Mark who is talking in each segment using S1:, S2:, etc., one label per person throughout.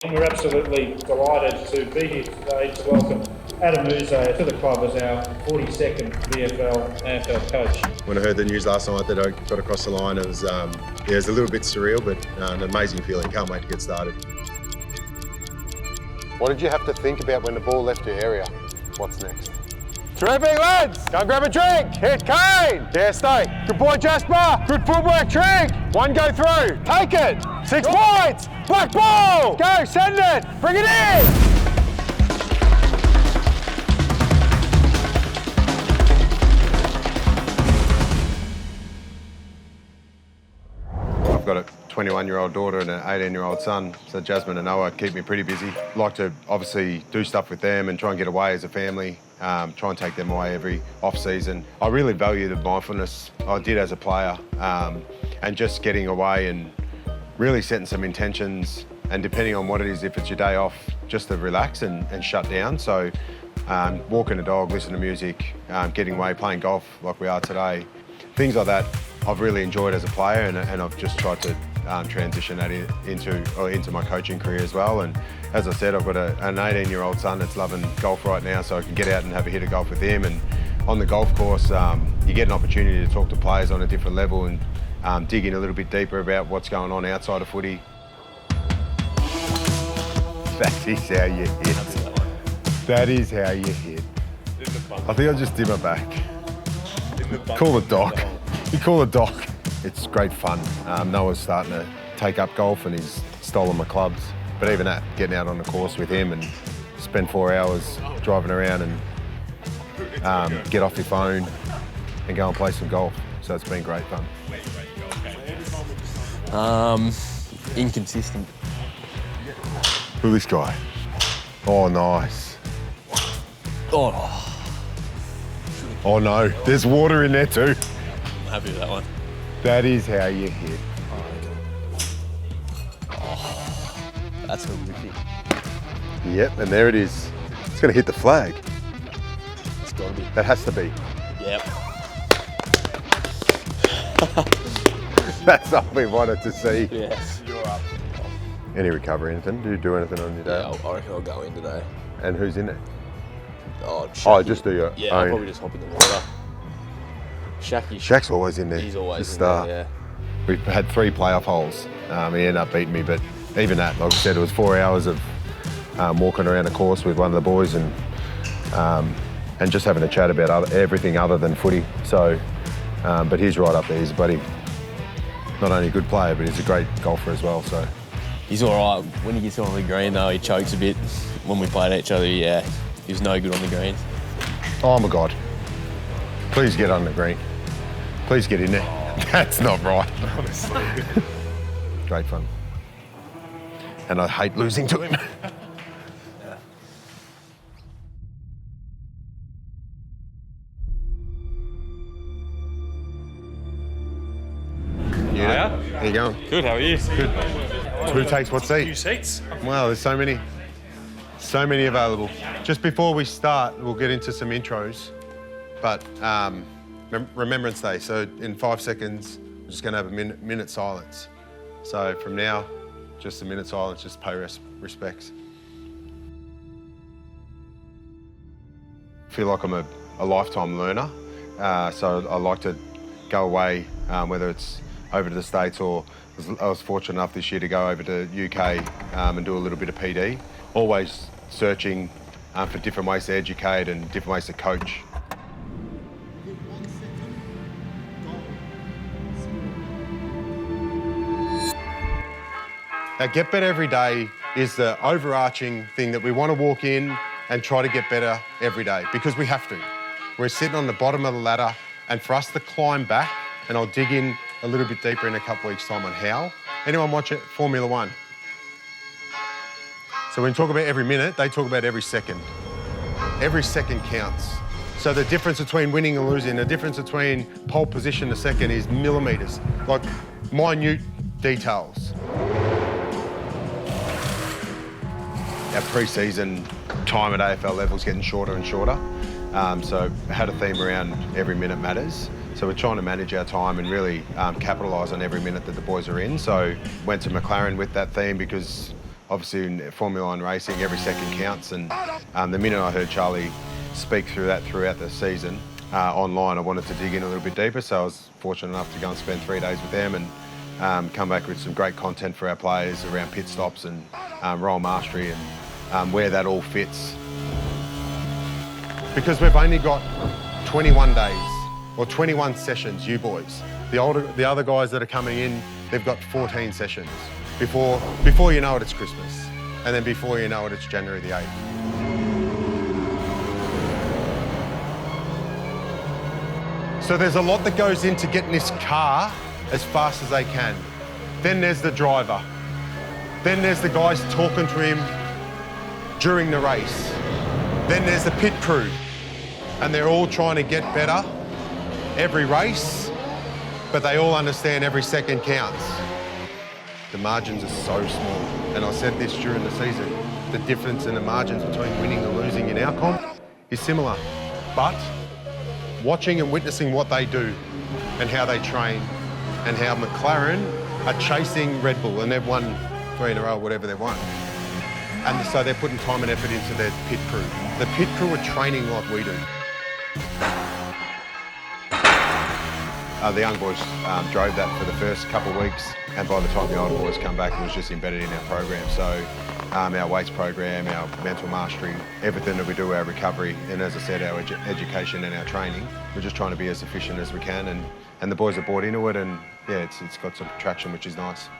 S1: We're absolutely delighted to be here today to welcome Adem Yze to the club as our 42nd VFL AFL coach.
S2: When I heard the news last night that I got across the line, it was a little bit surreal, but an amazing feeling. Can't wait to get started. What did you have to think about when the ball left your area? What's next?
S3: Terrific, lads! Go grab a drink. Hit Kane. Yeah, stay. Good boy, Jasper. Good footwork, Trig. One go through. Take it. 6 points. Black ball. Go, send it. Bring it in.
S2: I've got a 21-year-old daughter and an 18-year-old son, so Jasmine and Noah keep me pretty busy. Like to obviously do stuff with them and try and get away as a family, try and take them away every off-season. I really value the mindfulness I did as a player, and just getting away and really setting some intentions, and depending on what it is, if it's your day off, just to relax and shut down. So walking a dog, listening to music, getting away, playing golf like we are today, things like that I've really enjoyed as a player, and I've just tried to transition that into my coaching career as well. And as I said, I've got an 18-year-old son that's loving golf right now, so I can get out and have a hit of golf with him. And on the golf course, you get an opportunity to talk to players on a different level and dig in a little bit deeper about what's going on outside of footy. That is how you hit. That is how you hit. I think I just did my back. Call the doc. You call the doc. It's great fun. Noah's starting to take up golf and he's stolen my clubs. But even that, getting out on the course with him and spend 4 hours driving around and get off your phone and go and play some golf. So it's been great fun.
S4: Inconsistent.
S2: Who's this guy? Oh, nice.
S4: Oh,
S2: Oh no, there's water in there too.
S4: I'm happy with that one.
S2: That is how you hit.
S4: That's horrific.
S2: Yep, and there it is. It's going to hit the flag.
S4: It's got to be.
S2: That has to be.
S4: Yep.
S2: That's what we wanted to see.
S4: Yes. You're up.
S2: Any recovery, anything? Do you do anything on your day?
S4: Yeah, I reckon I'll go in today.
S2: And who's in it?
S4: Oh,
S2: Just do your
S4: Yeah, I'll
S2: own.
S4: probably just hop in the water.
S2: Shaq's always in there.
S4: He's always
S2: the
S4: in
S2: star.
S4: there,
S2: We've had 3 playoff holes. He ended up beating me, but even that, like I said, it was 4 hours of walking around the course with one of the boys and just having a chat about everything other than footy. So, but he's right up there. He's a bloody, not only a good player, but he's a great golfer as well. So
S4: He's all right. When he gets on the green, though, he chokes a bit. When we played each other, yeah, he was no good on the green.
S2: oh my God, please get on the green. Please get in there. That's not right.
S3: Honestly.
S2: Great fun. And I hate losing to him.
S5: Hiya.
S2: How you going?
S5: Good, how are you? Good.
S2: Who takes what
S5: Few
S2: seat?
S5: seats.
S2: Wow, there's so many available. Just before we start, we'll get into some intros. But Remembrance Day, so in 5 seconds, we're just going to have a minute silence. So from now, just a minute silence, just pay respects. I feel like I'm a lifetime learner, so I like to go away, whether it's over to the States or I was fortunate enough this year to go over to UK and do a little bit of PD. Always searching for different ways to educate and different ways to coach. Now, Get Better Every Day is the overarching thing that we want to walk in and try to get better every day because we have to. We're sitting on the bottom of the ladder, and for us to climb back, and I'll dig in a little bit deeper in a couple of weeks' time on how. Anyone watch it? Formula One. So when you talk about every minute, they talk about every second. Every second counts. So the difference between winning and losing, the difference between pole position to second is millimetres, like minute details. Our pre-season time at AFL level is getting shorter and shorter. So I had a theme around every minute matters. So we're trying to manage our time and really capitalise on every minute that the boys are in. So went to McLaren with that theme because obviously in Formula One racing, every second counts. And the minute I heard Charlie speak through that throughout the season online, I wanted to dig in a little bit deeper. So I was fortunate enough to go and spend 3 days with them and come back with some great content for our players around pit stops and role mastery and where that all fits. Because we've only got 21 days or 21 sessions, you boys. The other guys that are coming in, they've got 14 sessions. Before you know it, it's Christmas. And then before you know it, it's January the 8th. So there's a lot that goes into getting this car as fast as they can. Then there's the driver. Then there's the guys talking to him during the race. Then there's the pit crew. And they're all trying to get better every race, but they all understand every second counts. The margins are so small. And I said this during the season, the difference in the margins between winning and losing in our comp is similar. But watching and witnessing what they do and how they train and how McLaren are chasing Red Bull, and they've won 3 in a row, whatever they've won. And so they're putting time and effort into their pit crew. The pit crew are training like we do. The young boys drove that for the first couple of weeks, and by the time the older boys come back, it was just embedded in our program. So our weights program, our mental mastery, everything that we do, our recovery, and as I said, our education and our training, we're just trying to be as efficient as we can, and the boys are bought into it, and yeah, it's got some traction, which is nice.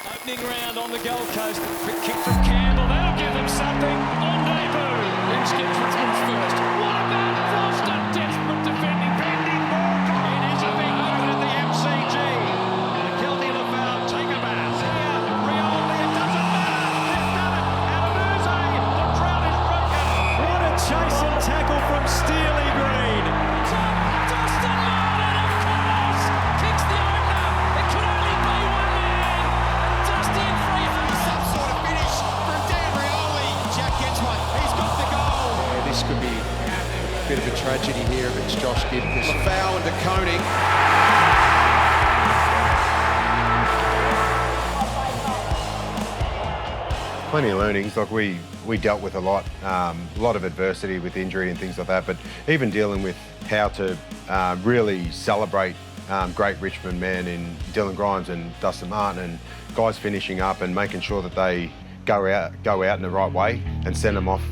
S5: Opening round on the Gold Coast, quick kick from Campbell, that'll give them something on debut. Who's gets Richmond's first? What about Foster? Desperate defending, pending ball. It is a big moment at the MCG. McKelvey and LaFowl take a bow. Here, Rioli, it doesn't matter. They've done it. Adem Yze, the drought is broken. What a chase and tackle from Steely Green. Dustin Martin, of course, kicks the opener. It could only be one man. Dusty in free. Some sort of finish from Dan Rioli. Jack gets one. He's got the goal.
S6: Yeah, this could be a bit of a tragedy here if it's Josh Gibb.
S5: LaFowl and DeConing.
S2: Plenty of learnings. Like we dealt with a lot of adversity with injury and things like that, but even dealing with how to really celebrate great Richmond men in Dylan Grimes and Dustin Martin, and guys finishing up and making sure that they go out in the right way and send them off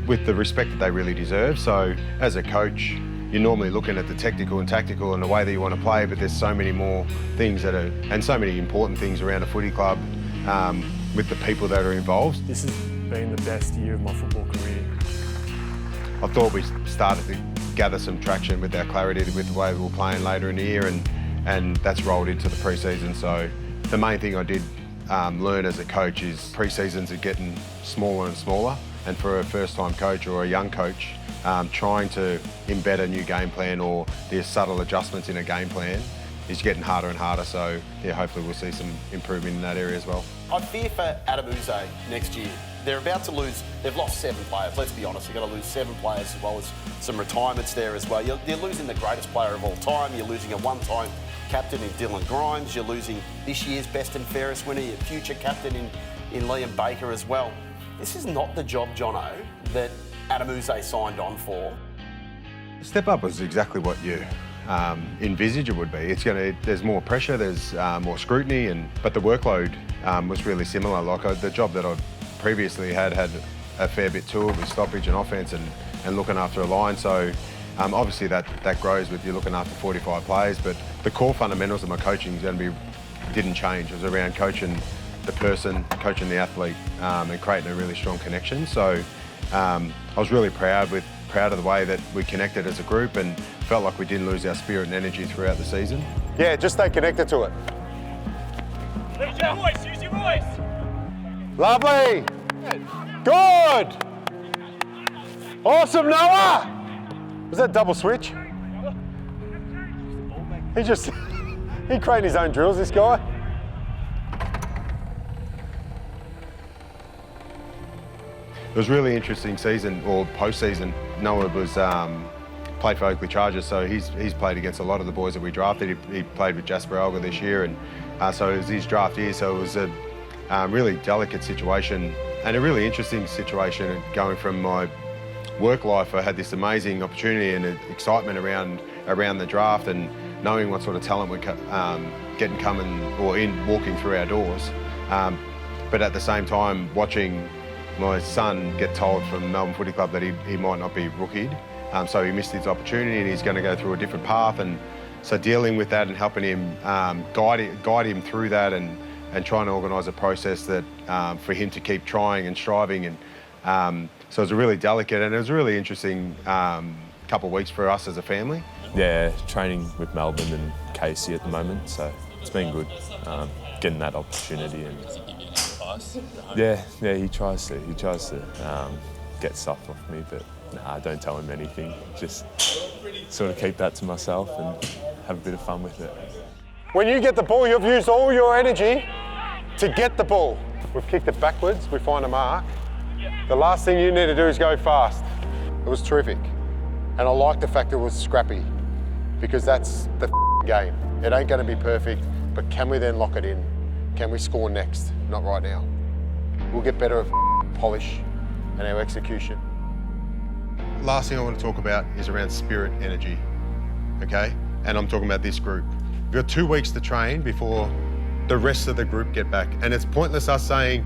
S2: with the respect that they really deserve. So as a coach, you're normally looking at the technical and tactical and the way that you want to play, but there's so many more things and so many important things around a footy club with the people that are involved.
S7: This has been the best year of my football career.
S2: I thought we started to gather some traction with our clarity with the way we were playing later in the year, and that's rolled into the pre-season. So the main thing I did learn as a coach is pre-seasons are getting smaller and smaller, and for a first-time coach or a young coach, trying to embed a new game plan or the subtle adjustments in a game plan is getting harder and harder. So yeah, hopefully we'll see some improvement in that area as well.
S8: I fear for Adem Yze next year. They're about to lose, they've lost 7 players, let's be honest. They've got to lose 7 players as well as some retirements there as well. You're losing the greatest player of all time. You're losing a one-time captain in Dylan Grimes. You're losing this year's best and fairest winner, your future captain in Liam Baker as well. This is not the job, Jono, that Adem Yze signed on for.
S2: Step up was exactly what you envisage it would be. There's more pressure, there's more scrutiny, but the workload was really similar. Like the job that I previously had a fair bit to it with stoppage and offence and looking after a line. So obviously that grows with you looking after 45 players, but the core fundamentals of my coaching didn't change. It was around coaching the person, coaching the athlete, and creating a really strong connection. So I was really proud of the way that we connected as a group and felt like we didn't lose our spirit and energy throughout the season.
S3: Yeah, just stay connected to it.
S5: Use your voice, use your voice.
S3: Lovely. Good. Awesome, Noah. Was that double switch? He created his own drills, this guy.
S2: It was a really interesting season, or post-season. Noah was played for Oakley Chargers, so he's played against a lot of the boys that we drafted. He played with Jasper Alga this year, and so it was his draft year. So it was a really delicate situation and a really interesting situation. Going from my work life, I had this amazing opportunity and excitement around the draft, and knowing what sort of talent we're walking through our doors. But at the same time, watching my son get told from Melbourne Footy Club that he might not be rookied. So he missed his opportunity and he's going to go through a different path. And so dealing with that and helping him, guide him through that and trying to organise a process that for him to keep trying and striving. And so it was a really delicate and it was a really interesting couple of weeks for us as a family.
S7: Yeah, training with Melbourne and Casey at the moment, so it's been good getting that opportunity. And yeah, he tries to get stuff off me, but I don't tell him anything. Just sort of keep that to myself and have a bit of fun with it.
S3: When you get the ball, you've used all your energy to get the ball. We've kicked it backwards, we find a mark. The last thing you need to do is go fast. It was terrific. And I like the fact it was scrappy, because that's the game. It ain't going to be perfect, but can we then lock it in? Can we score next? Not right now. We'll get better at polish and our execution.
S2: Last thing I want to talk about is around spirit energy, okay? And I'm talking about this group. We've got 2 weeks to train before the rest of the group get back. And it's pointless us saying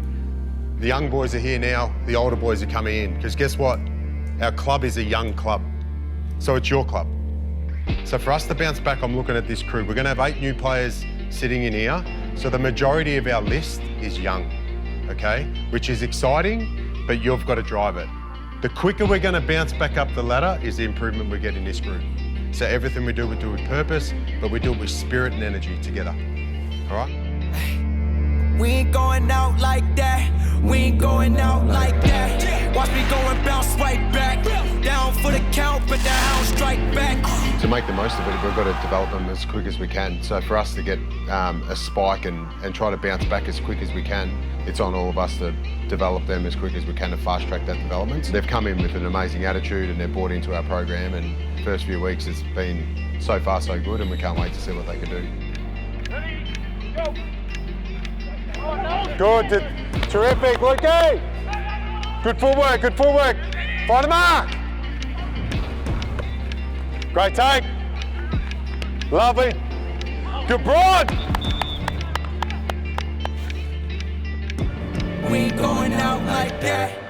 S2: the young boys are here now, the older boys are coming in, because guess what? Our club is a young club, so it's your club. So for us to bounce back, I'm looking at this crew. We're going to have 8 new players sitting in here, so the majority of our list is young, okay? Which is exciting, but you've got to drive it. The quicker we're going to bounce back up the ladder is the improvement we get in this group. So everything we do with purpose, but we do it with spirit and energy together, all right?
S9: We ain't going out like that. We ain't going out like that. Watch me go and bounce right back. Down for the count, but the house strike back.
S2: To make the most of it, we've got to develop them as quick as we can. So for us to get a spike and try to bounce back as quick as we can, it's on all of us to develop them as quick as we can and fast track that development. So they've come in with an amazing attitude and they're bought into our program, and the first few weeks has been so far so good, and we can't wait to see what they can do.
S5: Ready, go!
S3: Good, terrific, Lukey. Good footwork, good footwork. Find a mark. Great take. Lovely. Good broad.
S9: We ain't going out like that.